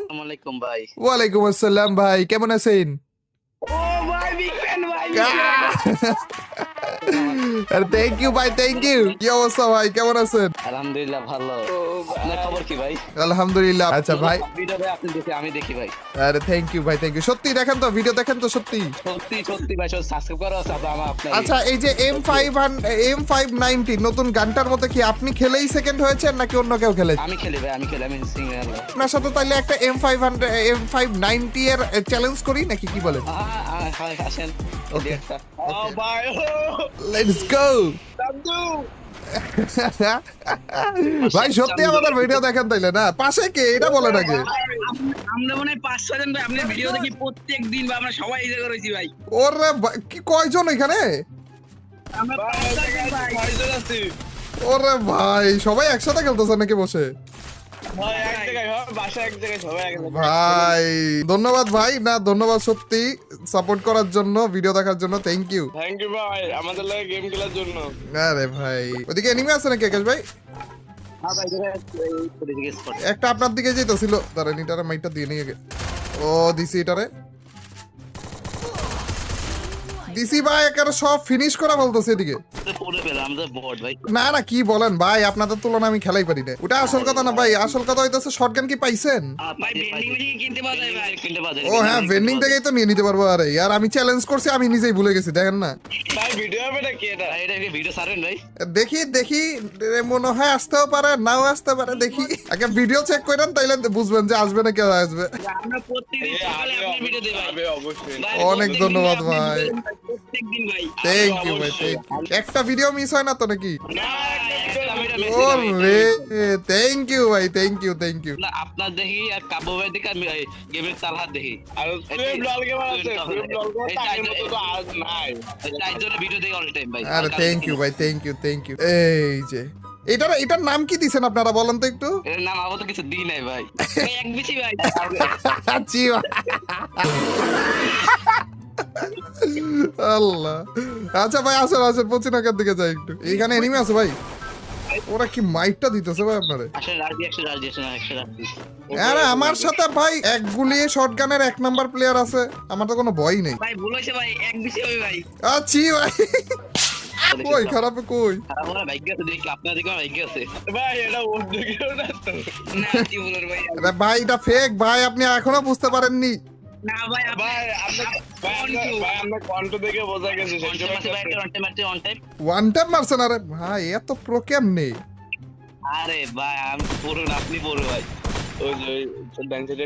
আসসালামু আলাইকুম ভাই। ওয়ালাইকুম আসসালাম ভাই, কেমন আছেন? ও ভাই বিগ ফ্যান ভাই। আরে থ্যাংক ইউ ভাই, থ্যাংক ইউ। কি অবস্থা ভাই, কেমন আছেন? আলহামদুলিল্লাহ ভালো। আপনার খবর কি ভাই? আলহামদুলিল্লাহ। আচ্ছা ভাই, ভিডিও ভাই আপনি দেখে আমি দেখি ভাই। আরে থ্যাংক ইউ ভাই, থ্যাংক ইউ। সত্যি দেখেন তো, ভিডিও দেখেন তো সত্যি? সত্যি ভাই সব সাবস্ক্রাইব করা আছে আপনার। আচ্ছা, এই যে M590 নতুন গানটার মধ্যে কি আপনি খেলেই সেকেন্ড হয়েছেন নাকি অন্য কেউ খেলেছে? আমি খেলি ভাই, আমি সিঙ্গেল। আপনার সাথে তাইলে একটা M590 এর চ্যালেঞ্জ করি নাকি, কি বলেন? হয় আসেন। Okay. ও ভাই লেটস গো। ভাই সত্যি আমাদের ভিডিও দেখেন তাইলে না? পাশে কে এটা বলেন আগে। আমরা মনে হয় 5-6 জন ভাই আপনার ভিডিও দেখি প্রত্যেক দিন ভাই, আমরা সবাই এই জায়গায় রয়েছি ভাই। ওরে কি কয়জন এখানে? আমরা 5 জন আছি। ওরে ভাই সবাই একসাথে খেলতেছে নাকি বসে? ভাই এক জায়গায় হয়, বাসা এক জায়গায় সবাই এক জায়গায়। ভাই ধন্যবাদ ভাই, না ধন্যবাদ সত্যি সাপোর্ট করার জন্য, ভিডিও দেখার জন্য, থ্যাংক ইউ। থ্যাংক ইউ ভাই আমাদের লাগে গেম খেলার জন্য। আরে ভাই ওদিকে এনিমি আছে নাকি আকাশ ভাই? হ্যাঁ ভাই এই স্পট। একটা আপনার দিকে যেতেছিল, দাঁড়ান এটারে মাইটটা দিয়ে নিয়ে গে। ও দিছি এটারে, দিছি ভাই, একেবারে সব ফিনিশ করা বলতেছে এদিকে। পড়ে পেলাম আমাদের বট ভাই। না না কি বলেন ভাই, আপনাদের তুলনা আমি খেলাই পারি না, ওটা আসল কথা না ভাই। আসল কথা হইতেছে শটগান কি পাইছেন? ভাই বেন্ডিং থেকে কিনতে পাওয়া যায় ভাই, কিনতে পাওয়া যায়। ও হ্যাঁ, ভেন্ডিং থেকেই তো নিয়ে নিতে পারবো। আরে আর আমি চ্যালেঞ্জ করছি, আমি নিজেই ভুলে গেছি, দেখেন না। ভাই ভিডিও হবে না কি এটা? এটা কি ভিডিও ছাড়েন ভাই? দেখি দেখি, মনে হয় আসতেও পারে নাও আসতে পারে, দেখি আগে ভিডিও চেক করেন তাইলে বুঝবেন যে আসবে না কেউ আসবে। আমরা প্রত্যেকদিন সকালে আপনার ভিডিও দেই ভাই। অবশ্যই। অনেক ধন্যবাদ ভাই, প্রত্যেকদিন ভাই। থ্যাংক ইউ ভাই, থ্যাংক ইউ। একটা ভিডিও মিস হয় না তো নাকি? না একটা ভিডিও মিস ওরে থ্যাংক ইউ ভাই, থ্যাংক ইউ, থ্যাংক ইউ। না আপনার দেখি আর কাব্য ভাই দেখি আমি গেমের তালহাত দেখি। আর তুই ব্লগ গেমার আছে তুই ব্লগ গেমার টাইম মতো তো আজ নাই তাই জন্য ভিডিও দেখি অল টাইম ভাই। আরে থ্যাংক ইউ ভাই, থ্যাংক ইউ, থ্যাংক ইউ। এই যে এটার নাম কি দিছেন আপনারা বলেন তো একটু? এর নাম আপাতত কিছু দিই নাই ভাই। ভাই এক বিচি ভাই। জি ভাই। আল্লাহ। আচ্ছা ভাই আসেন আসেন, পশ্চিমাকার দিকে যাই একটু। এইখানে এনিমি আছে ভাই, ওরা কি মাইটটা দিতেছে ভাই আপনারে? আসলে রাজি 100 রাজি। আরে আমার সাথে ভাই এক গুলিয়ে শটগানের 1 নাম্বার প্লেয়ার আছে, আমার তো কোনো ভয় নেই। ভাই ভুল হইছে ভাই, এক বিচি হবে ভাই। আচ্ছা ভাই, কই খারাপ কই? আমার ভাগ্য আছে দেখি, আপনার দিকে ভাগ্য আছে। ভাই এটা ওর দিকেও না তো না কি বলার ভাই। আরে ভাই এটা ফেক ভাই, আপনি এখনো বুঝতে পারেননি। না ভাই ভাই আমরা কন্ট দেখে বোঝা গেছে সেই ওয়ান টাইম মারছেন? আরে ভাই এত প্রো কেমনে? আরে ভাই আমি পুরো আপনি পুরো ভাই। ওই যে ডান সাইডে